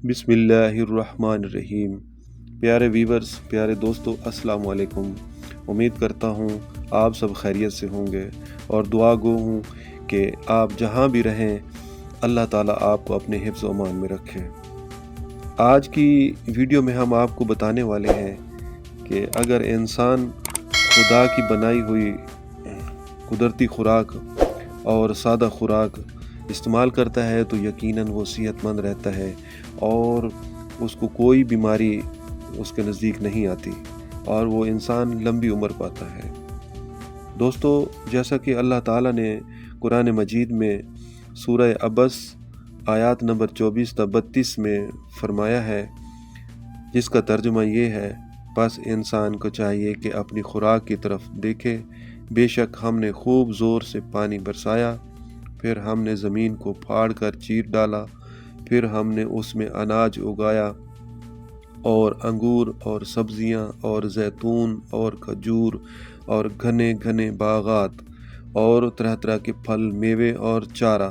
बिस्मिल्लाहिर्रहमानिर्रहीम। प्यारे व्यूवर्स, प्यारे दोस्तों, अस्सलाम वालेकुम। उम्मीद करता हूँ आप सब खैरियत से होंगे और दुआ गो हूँ कि आप जहाँ भी रहें अल्लाह ताला आपको अपने हिफ्ज़ व अमान में रखें। आज की वीडियो में हम आपको बताने वाले हैं कि अगर इंसान खुदा की बनाई हुई कुदरती खुराक और सादा खुराक इस्तेमाल करता है तो यकीनन वो सेहतमंद रहता है और उसको कोई बीमारी उसके नज़दीक नहीं आती और वो इंसान लंबी उम्र पाता है। दोस्तों, जैसा कि अल्लाह ताला ने कुरान मजीद में सूरह अबस आयत नंबर 24 ta 32 में फरमाया है, जिसका तर्जुमा ये है, बस इंसान को चाहिए कि अपनी खुराक की तरफ देखे। बेशक हमने खूब ज़ोर से पानी बरसाया, फिर हमने ज़मीन को फाड़ कर चीर डाला, फिर हमने उसमें अनाज उगाया और अंगूर और सब्जियां और जैतून और खजूर और घने घने बागात और तरह तरह के फल, मेवे और चारा,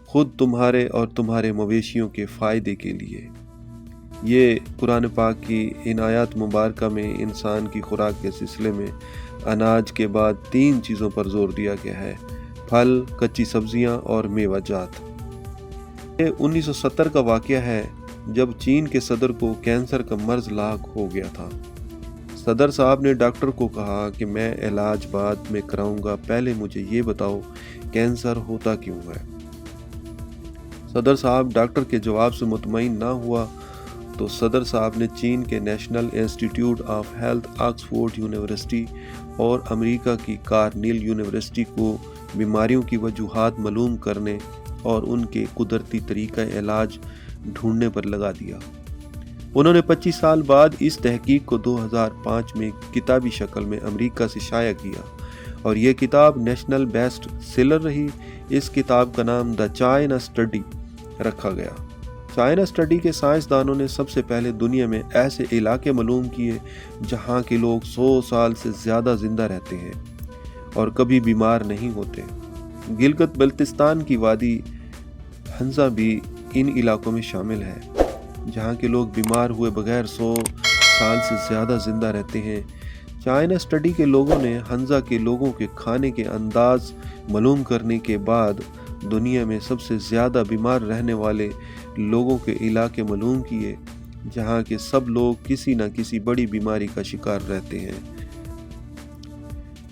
खुद तुम्हारे और तुम्हारे मवेशियों के फ़ायदे के लिए। ये कुरान पाक की इन आयत मुबारका में इंसान की खुराक के सिलसिले में अनाज के बाद 3 चीज़ों पर जोर दिया गया है: फल, कच्ची सब्जियां और मेवा जात। ये 1970 का वाक़या है जब चीन के सदर को कैंसर का मर्ज लाक हो गया था। सदर साहब ने डॉक्टर को कहा कि मैं इलाज बाद में कराऊंगा, पहले मुझे ये बताओ कैंसर होता क्यों है। सदर साहब डॉक्टर के जवाब से मुतमईन ना हुआ तो सदर साहब ने चीन के national institute of health, Oxford university और अमेरिका की कार्नेल यूनिवर्सिटी को बीमारियों की वजूहात मालूम करने और उनके कुदरती तरीका इलाज ढूंढने पर लगा दिया। उन्होंने 25 साल बाद इस तहकीक को 2005 में किताबी शक्ल में अमेरिका से शाया किया और ये किताब नेशनल बेस्ट सेलर रही। इस किताब का नाम द चाइना स्टडी रखा गया। चाइना स्टडी के साइंसदानों ने सबसे पहले दुनिया में ऐसे इलाके मालूम किए जहाँ के लोग 100 साल से ज़्यादा जिंदा रहते हैं और कभी बीमार नहीं होते। गिलगित बल्तिस्तान की वादी हंसा भी इन इलाकों में शामिल है, जहाँ के लोग बीमार हुए बगैर 100 साल से ज़्यादा जिंदा रहते हैं। चाइना स्टडी के लोगों ने हंसा के लोगों के खाने के अंदाज मालूम करने के बाद दुनिया में सबसे ज़्यादा बीमार रहने वाले लोगों के इलाके मालूम किए, जहाँ के सब लोग किसी न किसी बड़ी बीमारी का शिकार रहते हैं।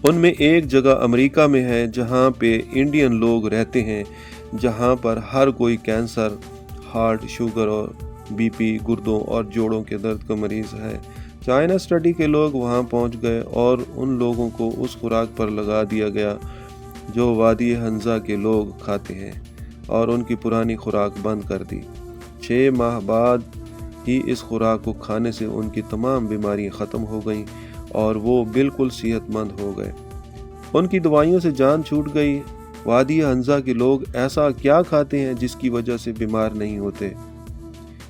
उनमें एक जगह अमेरिका में है जहाँ पे इंडियन लोग रहते हैं, जहाँ पर हर कोई कैंसर, हार्ट, शुगर और बीपी, गुर्दों और जोड़ों के दर्द का मरीज़ है। चाइना स्टडी के लोग वहाँ पहुँच गए और उन लोगों को उस खुराक पर लगा दिया गया जो वादी हंसा के लोग खाते हैं और उनकी पुरानी खुराक बंद कर दी। 6 माह बाद ही इस खुराक को खाने से उनकी तमाम बीमारियां ख़त्म हो गईं और वो बिल्कुल सेहतमंद हो गए। उनकी दवाइयों से जान छूट गई। वादी हंसा के लोग ऐसा क्या खाते हैं जिसकी वजह से बीमार नहीं होते?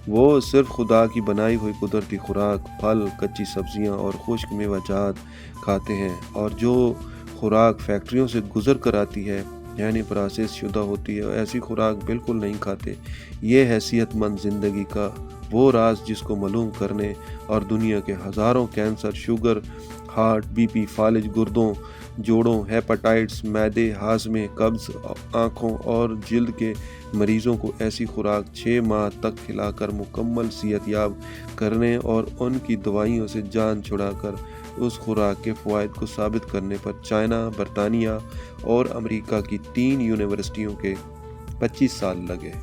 वो सिर्फ खुदा की बनाई हुई कुदरती खुराक, फल, कच्ची सब्जियां और खुश्क मेवाजात खाते हैं और जो खुराक फैक्ट्रियों से गुजर कर आती है यानी प्रोसेस शुदा होती है, ऐसी खुराक बिल्कुल नहीं खाते। ये है सेहतमंद ज़िंदगी का वो राज जिसको मालूम करने और दुनिया के हज़ारों कैंसर, शुगर, हार्ट, बीपी, फालिज, गुर्दों, जोड़ों, हेपेटाइटिस, मैदे, हाजमे, कब्ज़, आँखों और जिल्द के मरीज़ों को ऐसी खुराक 6 माह तक खिलाकर मुकम्मल सेहतयाब करने और उनकी दवाइयों से जान छुड़ाकर उस खुराक के फ़वाइद को साबित करने पर चाइना, बरतानिया और अमेरिका की 3 यूनिवर्सिटियों के 25 साल लगे।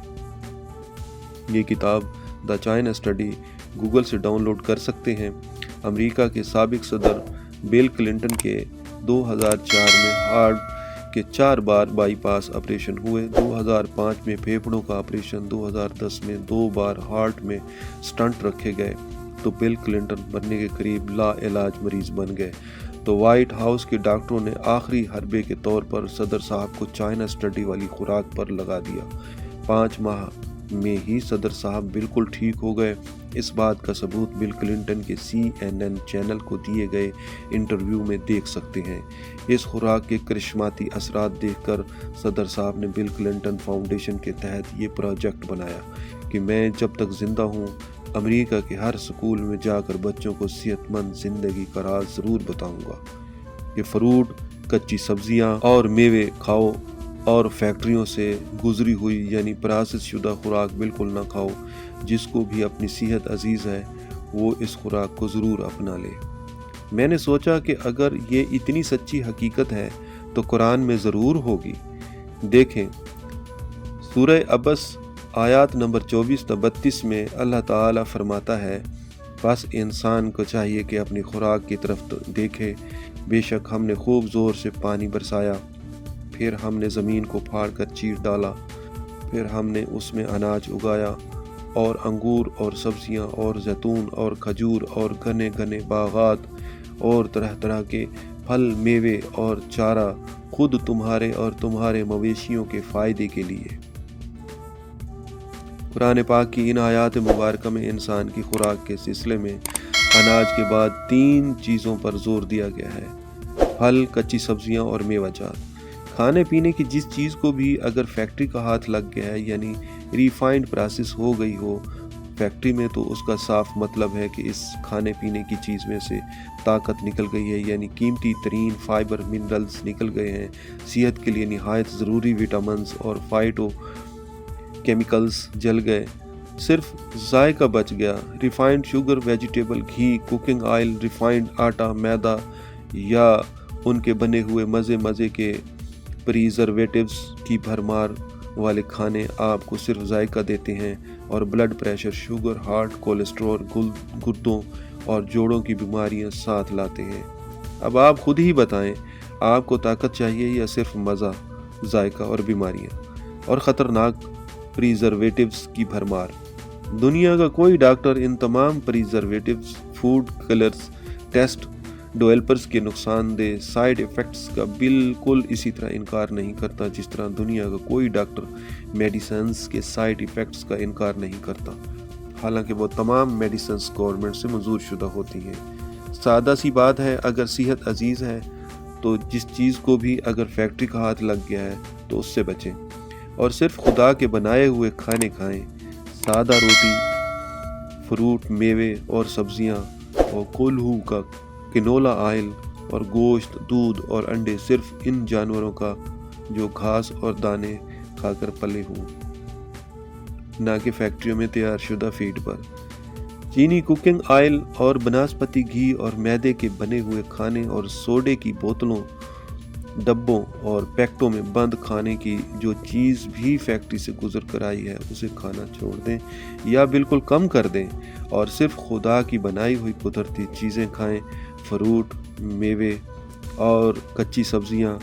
ये किताब द चाइना स्टडी गूगल से डाउनलोड कर सकते हैं। अमेरिका के साबिक सदर बिल क्लिंटन के 2004 में हार्ट के 4 बार बाईपास ऑपरेशन हुए, 2005 में फेफड़ों का ऑपरेशन, 2010 में 2 बार हार्ट में स्टंट रखे गए तो बिल क्लिंटन बनने के करीब ला इलाज मरीज बन गए। तो वाइट हाउस के डॉक्टरों ने आखिरी हरबे के तौर पर सदर साहब को चाइना स्टडी वाली खुराक पर लगा दिया। 5 माह में ही सदर साहब बिल्कुल ठीक हो गए। इस बात का सबूत बिल क्लिंटन के CNN चैनल को दिए गए इंटरव्यू में देख सकते हैं। इस खुराक के करिश्माती असरात देखकर सदर साहब ने बिल क्लिंटन फाउंडेशन के तहत ये प्रोजेक्ट बनाया کہ میں جب تک زندہ ہوں امریکہ کے ہر سکول میں جا کر بچوں کو صحت مند زندگی کا راز ضرور بتاؤں گا کہ فروٹ، کچی سبزیاں اور میوے کھاؤ اور فیکٹریوں سے گزری ہوئی یعنی پروسیس شدہ خوراک بالکل نہ کھاؤ۔ جس کو بھی اپنی صحت عزیز ہے وہ اس خوراک کو ضرور اپنا لے۔ میں نے سوچا کہ اگر یہ اتنی سچی حقیقت ہے تو قرآن میں ضرور ہوگی۔ دیکھیں سورہ عبس آیات نمبر 24 تا 32 میں اللہ تعالیٰ فرماتا ہے، بس انسان کو چاہیے کہ اپنی خوراک کی طرف دیکھے، بے شک ہم نے خوب زور سے پانی برسایا، پھر ہم نے زمین کو پھاڑ کر چیر ڈالا، پھر ہم نے اس میں اناج اگایا اور انگور اور سبزیاں اور زیتون اور کھجور اور گھنے گھنے باغات اور طرح طرح کے پھل میوے اور چارہ خود تمہارے اور تمہارے مویشیوں کے فائدے کے لیے۔ قرآن پاک کی ان آیات مبارکہ میں انسان کی خوراک کے سلسلے میں اناج کے بعد 3 چیزوں پر زور دیا گیا ہے: پھل، کچی سبزیاں اور میوہ جات۔ کھانے پینے کی جس چیز کو بھی اگر فیکٹری کا ہاتھ لگ گیا ہے یعنی ریفائنڈ پروسیس ہو گئی ہو فیکٹری میں، تو اس کا صاف مطلب ہے کہ اس کھانے پینے کی چیز میں سے طاقت نکل گئی ہے، یعنی قیمتی ترین فائبر منرلز نکل گئے ہیں، صحت کے لیے نہایت ضروری وٹامنز اور فائٹو کیمیکلز جل گئے، صرف ذائقہ بچ گیا۔ ریفائنڈ شوگر، ویجیٹیبل گھی، کوکنگ آئل، ریفائنڈ آٹا، میدا یا ان کے بنے ہوئے مزے کے پریزرویٹیوز کی بھرمار والے کھانے آپ کو صرف ذائقہ دیتے ہیں اور blood pressure, sugar, heart, cholesterol, گردوں اور جوڑوں کی بیماریاں ساتھ لاتے ہیں۔ اب آپ خود ہی بتائیں، آپ کو طاقت چاہیے یا صرف مزہ، ذائقہ اور بیماریاں اور خطرناک پریزرویٹیوز کی بھرمار؟ دنیا کا کوئی ڈاکٹر ان تمام پریزرویٹیوز، فوڈ کلرز، ٹیسٹ ڈیولپرز کے نقصان دہ سائیڈ ایفیکٹس کا بالکل اسی طرح انکار نہیں کرتا جس طرح دنیا کا کوئی ڈاکٹر میڈیسنز کے سائیڈ ایفیکٹس کا انکار نہیں کرتا، حالانکہ وہ تمام میڈیسنز گورنمنٹ سے منظور شدہ ہوتی ہیں۔ سادہ سی بات ہے، اگر صحت عزیز ہے تو جس چیز کو بھی اگر فیکٹری کا ہاتھ لگ گیا ہے تو اس سے بچیں اور صرف خدا کے بنائے ہوئے کھانے کھائیں۔ سادہ روٹی، فروٹ، میوے اور سبزیاں اور کولہو کا کنولا آئل اور گوشت، دودھ اور انڈے صرف ان جانوروں کا جو گھاس اور دانے کھا کر پلے ہوں، نہ کہ فیکٹریوں میں تیار شدہ فیڈ پر۔ چینی، کوکنگ آئل اور بناسپتی گھی اور میدے کے بنے ہوئے کھانے اور سوڈے کی بوتلوں، ڈبوں اور پیکٹوں میں بند کھانے کی جو چیز بھی فیکٹری سے گزر کر آئی ہے اسے کھانا چھوڑ دیں یا بالکل کم کر دیں اور صرف خدا کی بنائی ہوئی قدرتی چیزیں کھائیں۔ فروٹ، میوے اور کچی سبزیاں،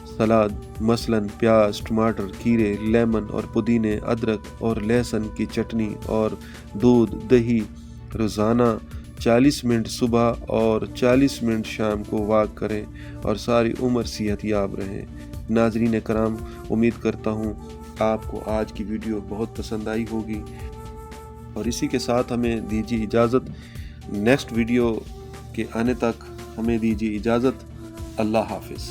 سلاد مثلاً پیاز، ٹماٹر، کھیرے، لیمن اور پودینے، ادرک اور لہسن کی چٹنی اور دودھ، دہی۔ روزانہ 40 منٹ صبح اور 40 منٹ شام کو واک کریں اور ساری عمر صحت یاب رہیں۔ ناظرین کرام، امید کرتا ہوں آپ کو آج کی ویڈیو بہت پسند آئی ہوگی اور اسی کے ساتھ ہمیں دیجیے اجازت، نیکسٹ ویڈیو کے آنے تک ہمیں دیجیے اجازت۔ اللہ حافظ۔